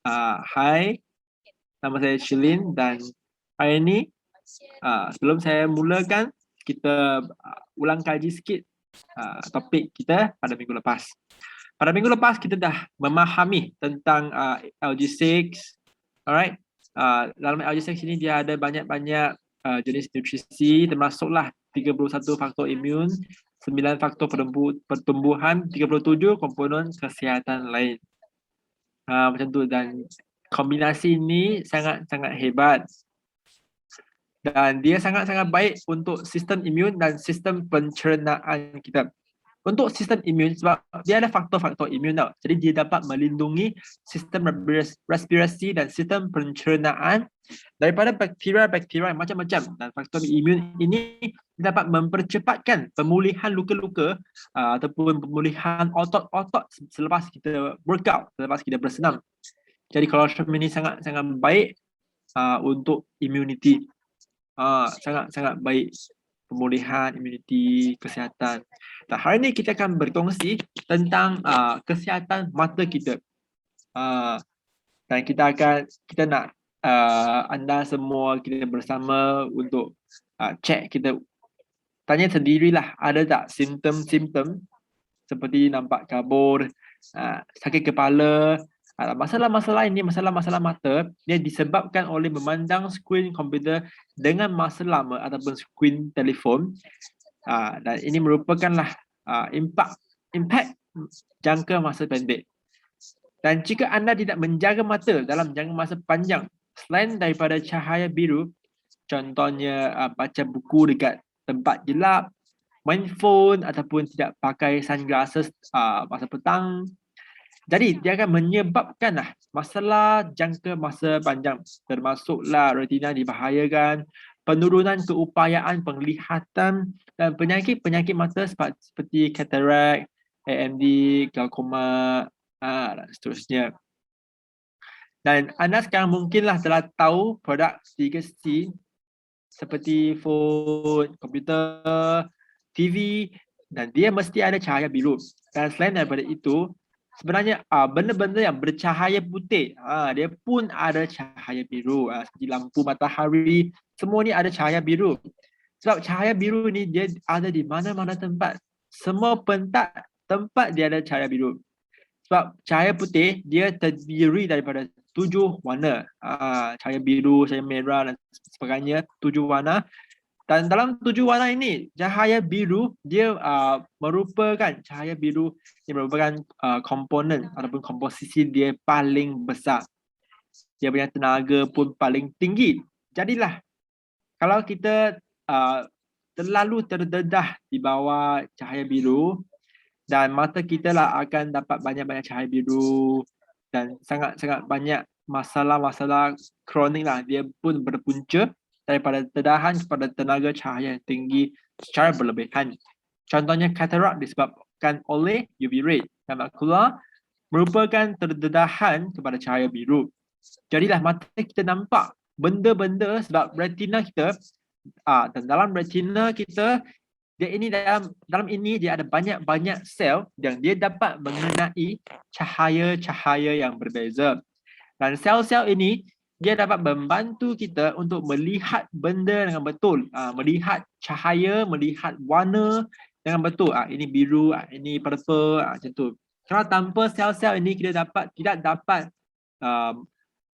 Hai, nama saya Shilin dan hari ini sebelum saya mulakan, kita ulang kaji sikit topik kita pada minggu lepas. Pada minggu lepas kita dah memahami tentang LG6, alright. Dalam LG6 ini dia ada banyak-banyak jenis nutrisi, termasuklah 31 faktor imun, 9 faktor pertumbuhan, 37 komponen kesihatan lain. Macam tu, dan kombinasi ini sangat-sangat hebat dan dia sangat-sangat baik untuk sistem imun dan sistem pencernaan kita. Untuk sistem imun, sebab dia ada faktor-faktor imun tau. Jadi dia dapat melindungi sistem respirasi dan sistem pencernaan daripada bakteria-bakteria macam-macam. Dan faktor imun ini dapat mempercepatkan pemulihan luka-luka ataupun pemulihan otot-otot selepas kita workout, selepas kita bersenam. Jadi kolostrum ini sangat-sangat baik untuk immunity. Sangat-sangat baik pemulihan imuniti, kesihatan. Dan hari ini kita akan berkongsi tentang kesihatan mata kita. Dan kita nak anda semua kita bersama untuk cek, kita tanya sendirilah ada tak simptom-simptom seperti nampak kabur, sakit kepala. Masalah-masalah ini, masalah-masalah mata, dia disebabkan oleh memandang skrin komputer dengan masa lama ataupun skrin telefon. Dan ini merupakanlah impact jangka masa pendek. Dan jika anda tidak menjaga mata dalam jangka masa panjang, selain daripada cahaya biru, contohnya baca buku dekat tempat gelap, main phone ataupun tidak pakai sunglasses masa petang, jadi dia akan menyebabkan masalah jangka masa panjang, termasuklah retina dibahayakan, penurunan keupayaan penglihatan dan penyakit-penyakit mata seperti katarak, AMD, glaukoma dan seterusnya. Dan anda sekarang mungkinlah telah tahu produk 3C seperti phone, komputer, TV, dan dia mesti ada cahaya biru. Dan selain daripada itu, sebenarnya benda-benda yang bercahaya putih, dia pun ada cahaya biru. Seperti lampu matahari, semua ni ada cahaya biru. Sebab cahaya biru ni dia ada di mana-mana tempat. Semua tempat dia ada cahaya biru. Sebab cahaya putih dia terdiri daripada 7 warna. Cahaya biru, cahaya merah dan sebagainya, 7 warna. Dan dalam 7 warna ini, cahaya biru dia merupakan komponen ataupun komposisi dia paling besar. Dia punya tenaga pun paling tinggi. Jadilah kalau kita terlalu terdedah di bawah cahaya biru, dan mata kita akan dapat banyak-banyak cahaya biru dan sangat-sangat banyak masalah-masalah kronik dia pun berpunca daripada terdahan kepada tenaga cahaya yang tinggi secara berlebihan. Contohnya katarak disebabkan oleh UV ray dan makula merupakan terdedahan kepada cahaya biru. Jadilah mata kita nampak benda-benda sebab retina kita dan dalam retina kita dalam ini dia ada banyak-banyak sel yang dia dapat mengenai cahaya-cahaya yang berbeza. Dan sel-sel ini dia dapat membantu kita untuk melihat benda dengan betul, melihat cahaya, melihat warna dengan betul. Ini biru, ini purple, macam tu. Kalau tanpa sel-sel ini kita tidak dapat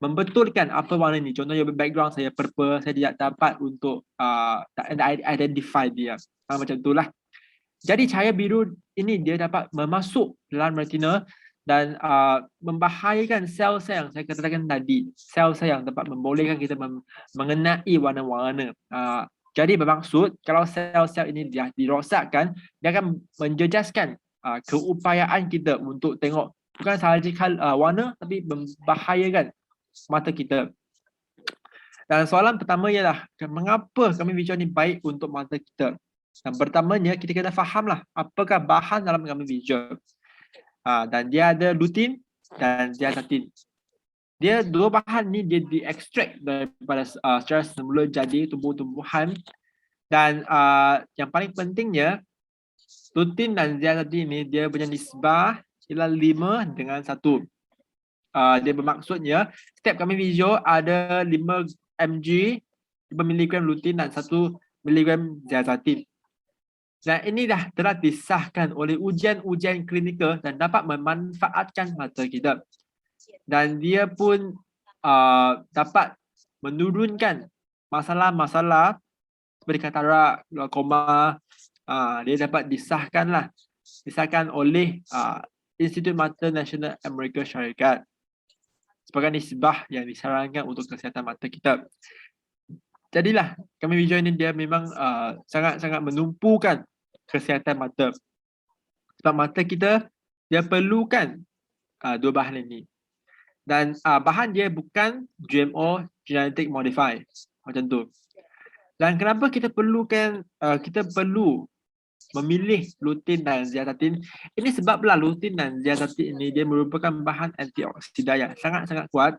membetulkan apa warna ini. Contohnya background saya purple, saya tidak dapat untuk identify dia. Macam itulah. Jadi cahaya biru ini dia dapat memasuk dalam retina dan membahayakan sel-sel yang saya katakan tadi, sel-sel yang dapat membolehkan kita mengenai warna-warna. Jadi bermaksud kalau sel-sel ini dia dirosakkan, dia akan menjejaskan keupayaan kita untuk tengok bukan sahaja warna tapi membahayakan mata kita. Dan soalan pertama ialah mengapa kami visual ni baik untuk mata kita? Dan pertamanya kita kena fahamlah apakah bahan dalam kami visual. Dan dia ada lutein dan zeaxanthin. Dia dua bahan ni dia diekstrak daripada secara semula jadi tumbuh-tumbuhan. Dan yang paling pentingnya, lutein dan zeaxanthin ni dia punya nisbah ialah 5:1. dia bermaksudnya setiap kami video ada 5 mg, 5 miligram lutein dan 1 miligram zeaxanthin. Dan ini dah telah disahkan oleh ujian-ujian klinikal dan dapat memanfaatkan mata kita. Dan dia pun dapat menurunkan masalah-masalah seperti katarak, glaukoma. Dia dapat disahkan oleh Institut Mata Nasional Amerika Syarikat sebagai nisbah yang disarankan untuk kesihatan mata kita. Jadilah kami video ini dia memang sangat-sangat menumpukan kesihatan mata. Sebab mata kita dia perlukan dua bahan ini. Dan bahan dia bukan GMO, genetic modified, macam tu. Dan kenapa kita perlu memilih lutein dan zeaxanthin? Ini sebablah lutein dan zeaxanthin ini dia merupakan bahan antioksida yang sangat-sangat kuat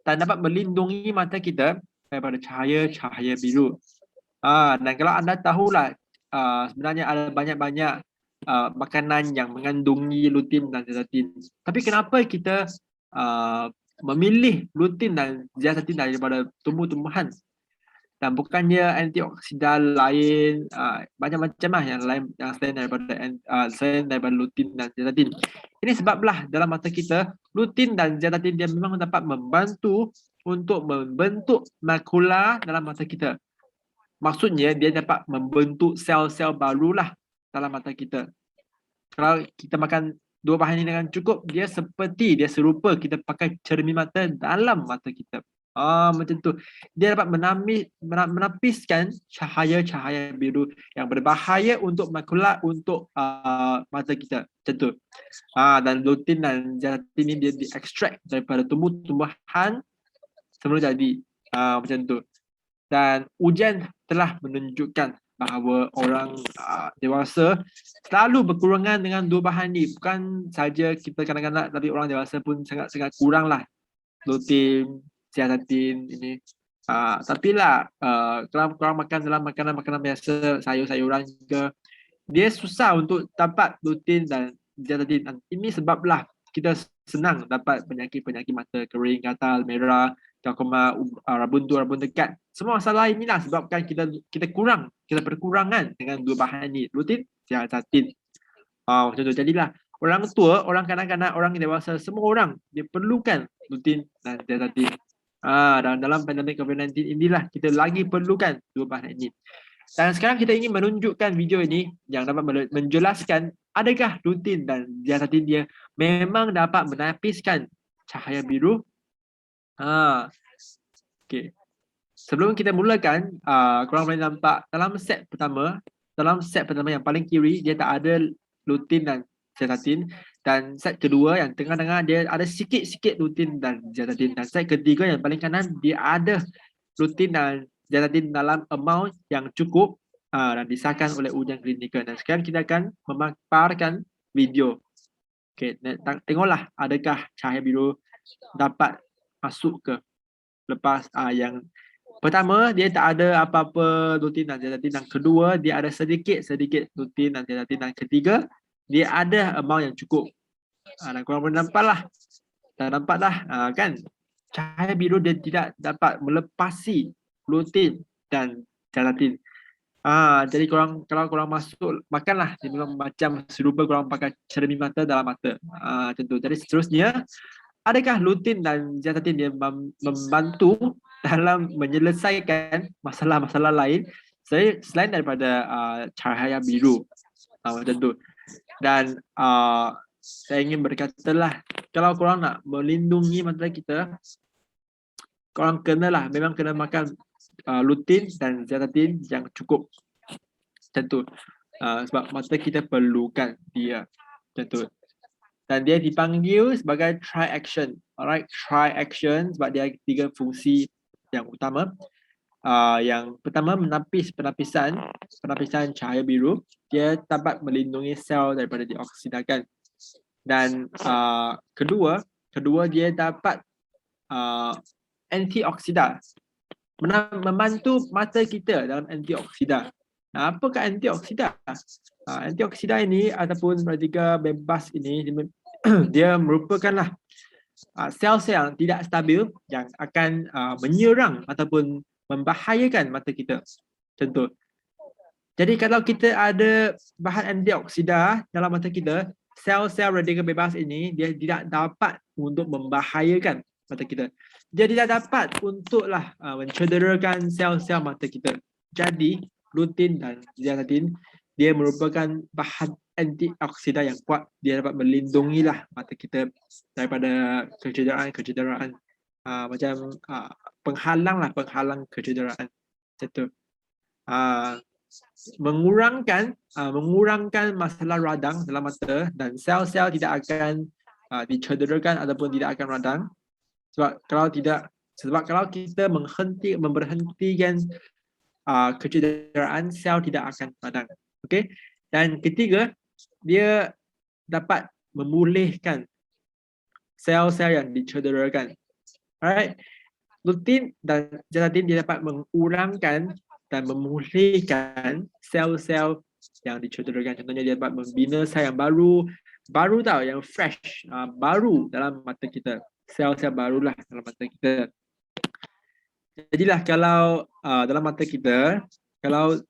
dan dapat melindungi mata kita daripada cahaya biru. Dan kalau anda tahulah sebenarnya ada banyak-banyak makanan yang mengandungi lutein dan zeaxanthin. Tapi kenapa kita memilih lutein dan zeaxanthin daripada tumbuh-tumbuhan? Dan bukannya antioksida lain macam-macam lah yang lain yang selain daripada lutein dan zeaxanthin. Ini sebablah dalam mata kita lutein dan zeaxanthin dia memang dapat membantu untuk membentuk makula dalam mata kita. Maksudnya dia dapat membentuk sel-sel barulah dalam mata kita. Kalau kita makan dua bahan ini dengan cukup, dia serupa kita pakai cermin mata dalam mata kita. Macam tu. Dia dapat menapiskan cahaya-cahaya biru yang berbahaya untuk makula, untuk mata kita. Macam tu. Dan lutein dan zeaxanthin ini dia diekstrak daripada tumbuh-tumbuhan sebelum jadi. Macam tu. Dan ujian telah menunjukkan bahawa orang dewasa selalu berkurangan dengan dua bahan ni. Bukan saja kita kanak-kanak, tapi orang dewasa pun sangat-sangat kurang lah lutein, zeaxanthin ini. Tapi lah kalau korang makan dalam makanan-makanan biasa, sayur-sayuran juga, dia susah untuk dapat lutein dan zeaxanthin. Ini sebablah kita senang dapat penyakit-penyakit mata kering, gatal, merah, glaucoma, rabun dekat. Semua masalah inilah sebabkan kita perkurangan dengan dua bahan ni, lutein, zeaxanthin. Macam tu. Jadilah orang tua, orang kanak-kanak, orang dewasa, semua orang dia perlukan lutein dan zeaxanthin. Dan dalam pandemik COVID-19 inilah kita lagi perlukan dua bahan ini. Dan sekarang kita ingin menunjukkan video ini yang dapat menjelaskan adakah lutein dan zeaxanthin dia memang dapat menapiskan cahaya biru. Okay. Sebelum kita mulakan, korang boleh nampak dalam set pertama yang paling kiri dia tak ada lutein dan zeaxanthin, dan set kedua yang tengah-tengah dia ada sikit-sikit lutein dan zeaxanthin, dan set ketiga yang paling kanan dia ada lutein dan zeaxanthin dalam amount yang cukup dan disahkan oleh ujian klinikal. Dan sekarang kita akan memaparkan video. Okay, tengoklah adakah cahaya biru dapat masuk ke. Lepas yang pertama dia tak ada apa-apa lutein dan zeaxanthin, dan kedua dia ada sedikit lutein dan zeaxanthin, dan ketiga dia ada amount yang cukup. Dan korang boleh nampaklah. Kan cahaya biru dia tidak dapat melepasi lutein dan zeaxanthin. Jadi kalau korang masuk makanlah, dia memang macam serupa korang pakai cermin mata dalam mata. Macam tu. Jadi seterusnya, adakah lutein dan zeaxanthin dia membantu dalam menyelesaikan masalah-masalah lain selain daripada cahaya biru? Macam tu. Dan saya ingin berkatalah, kalau korang nak melindungi mata kita, korang memang kena makan lutein dan zeaxanthin yang cukup. Macam tu. Sebab mata kita perlukan dia. Macam tu. Dan dia dipanggil sebagai tri-action. Alright, tri-action sebab dia ada 3 fungsi yang utama. Yang pertama, penapisan cahaya biru. Dia dapat melindungi sel daripada dioksidakan. Dan kedua dia dapat antioksida. Membantu mata kita dalam antioksida. Apakah antioksida? Antioksida ini ataupun radikal bebas ini dia merupakanlah sel-sel yang tidak stabil yang akan menyerang ataupun membahayakan mata kita. Contoh. Jadi kalau kita ada bahan antioksida dalam mata kita, sel-sel radikal bebas ini dia tidak dapat untuk membahayakan mata kita. Dia tidak dapat untuklah mencederakan sel-sel mata kita. Jadi lutein dan zeaxanthin dia merupakan bahan antioksida yang kuat. Dia dapat melindungilah mata kita daripada kecederaan macam penghalang kecederaan. Itu. Mengurangkan masalah radang dalam mata dan sel-sel tidak akan dicederakan ataupun tidak akan radang sebab kalau kita memberhentikan kecederaan, sel tidak akan radang. Okey. Dan ketiga, dia dapat memulihkan sel-sel yang dicederakan. Alright. Lutein dan zeaxanthin dia dapat mengurangkan dan memulihkan sel-sel yang dicederakan. Contohnya dia dapat membina sel yang baru tau, yang fresh, baru dalam mata kita. Sel-sel barulah dalam mata kita. Jadilah kalau dalam mata kita, kalau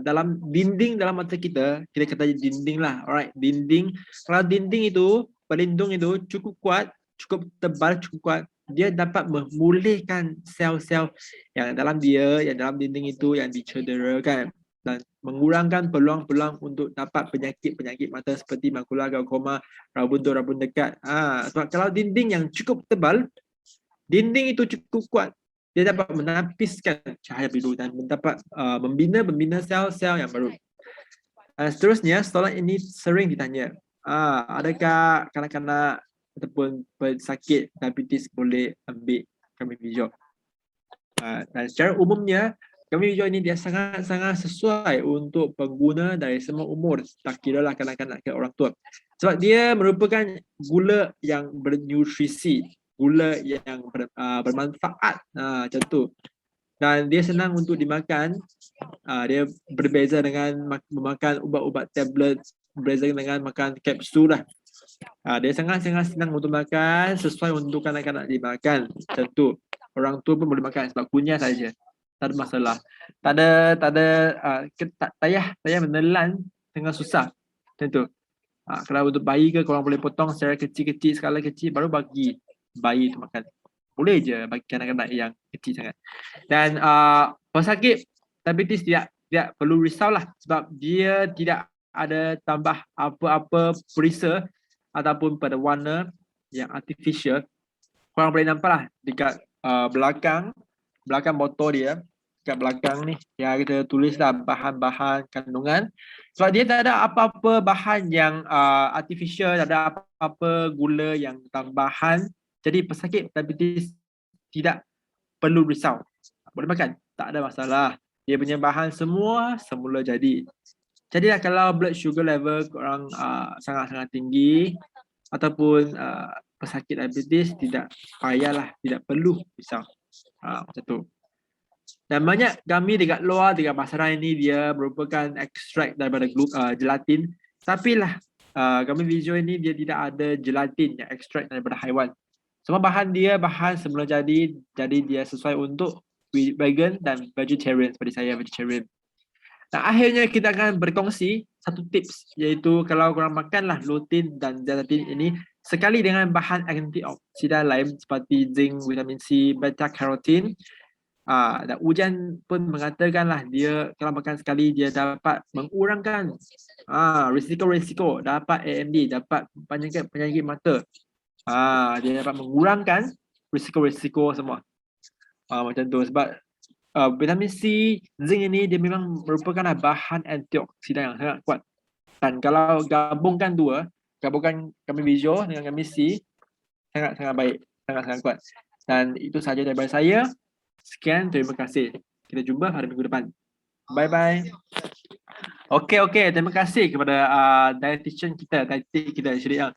dalam dinding dalam mata kita, kita kata dinding lah, alright, dinding. Kalau dinding itu, pelindung itu cukup kuat, cukup tebal, cukup kuat, dia dapat memulihkan sel-sel yang dalam dinding itu yang dicederakan dan mengurangkan peluang-peluang untuk dapat penyakit-penyakit mata seperti makula glaukoma, rabun dekat. Sebab kalau dinding yang cukup tebal, dinding itu cukup kuat, dia dapat menapiskan cahaya biru dan dapat membina sel-sel yang baru. Seterusnya, soalan ini sering ditanya. Adakah kanak-kanak ataupun pesakit diabetes boleh ambil kambing hijau? Dan secara umumnya, kambing hijau ini dia sangat-sangat sesuai untuk pengguna dari semua umur, tak kira lah kanak-kanak ke orang tua. Sebab dia merupakan gula yang bernutrisi, gula yang bermanfaat, macam tu. Dan dia senang untuk dimakan. Dia berbeza dengan memakan ubat-ubat tablet, berbeza dengan makan kapsul lah. Dia sangat-sangat senang untuk makan, sesuai untuk kanak-kanak dimakan. Macam tu. Orang tua pun boleh makan sebab kunyah saja. Tak ada masalah. Tak payah menelan dengan susah. Macam tu. Kalau untuk bayi ke, korang boleh potong secara kecil-kecil, skala kecil, baru bagi bayi tu makan. Boleh je bagi kanak-kanak yang kecil sangat. Dan pesakit diabetes tidak perlu risaulah sebab dia tidak ada tambah apa-apa perisa ataupun pada warna yang artificial. Korang boleh nampak lah dekat belakang botol dia, dekat belakang ni yang kita tulis lah bahan-bahan kandungan. Sebab dia tak ada apa-apa bahan yang artificial, tak ada apa-apa gula yang tambahan. Jadi pesakit diabetes tidak perlu risau. Boleh makan, tak ada masalah. Dia punya bahan semua semula jadi. Jadilah kalau blood sugar level korang sangat-sangat tinggi ataupun pesakit diabetes, tidak payahlah, tidak perlu risau. Macam tu. Dan banyak gami dekat luar, dekat pasaran ini dia merupakan ekstrak daripada gelatin. Tapi lah gami hijau ini dia tidak ada gelatin yang ekstrak daripada haiwan. Semua bahan dia bahan semula jadi dia sesuai untuk vegan dan vegetarian seperti saya vegetarian. Nah, akhirnya kita akan berkongsi satu tips, iaitu kalau korang makanlah lutein dan zeaxanthin ini sekali dengan bahan antioksida lain seperti zinc, vitamin C, beta carotene. Dan ujian pun mengatakanlah dia kalau makan sekali dia dapat mengurangkan risiko-risiko dapat AMD, dapat penyakit mata. Dia dapat mengurangkan risiko-risiko semua. Macam tu sebab vitamin C, zinc ini dia memang merupakan bahan antioksida yang sangat kuat. Dan kalau gabungkan kambing hijau dengan kambing C, sangat-sangat baik, sangat-sangat kuat. Dan itu sahaja daripada saya. Sekian, terima kasih. Kita jumpa pada minggu depan. Bye-bye. Okey, terima kasih kepada dietitian kita, dietik kita, Syed Yang.